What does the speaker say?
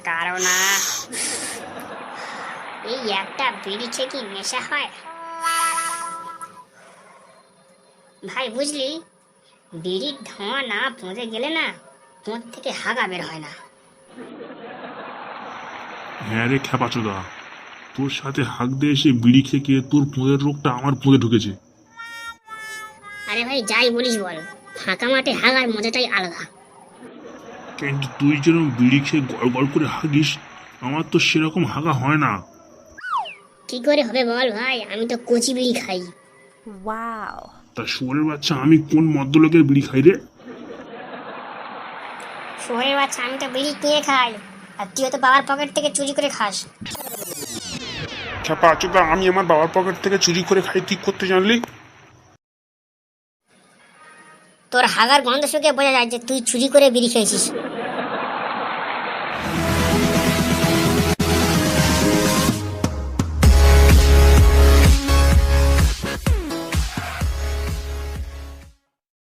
কারো না। এই একটা বিড়ি খেয়ে কি নেশা হয় ভাই, বুঝলি? বিড়ির ধোঁয়া না পুঁতে গেলে না, পুঁত থেকে হাগা বের হয় না। হ্যাঁ রে খ্যাপাচোদা, তোর সাথে হাঁক দিয়ে এসে বিড়ি খেকে তোর পোঁদের রোগটা আমার পোঁদে ঢুকেছে। আরে ভাই, যাই বলিস বল, ফাঁকা মাঠে হাগার মজাটাই আলাদা। কিন্তু তুই যেরকম বিড়ি খেয়ে গড় গড় করে হাগিস, আমার তো সেরকম হাগা হয় না। কি করে হবে বল ভাই, আমি তো কচি বিড়ি খাই। Wow. তা শুয়োরের বাচ্চা, আমি কোন মদ্যলোকের বিড়ি খাই রে? শহরের বাচ্চা, আমি তো বিড়ি কিনে খাই, আর তুই তো বাবার পকেট থেকে চুরি করে খাস। খ্যাপাচোদা, আমি আমার বাবার পকেট থেকে চুরি করে খাই, তুই করতে জানলি? তোর হাগার গন্ধ শুকে বোঝা যায় যে তুই চুরি করে বিড়ি খেয়েছিস।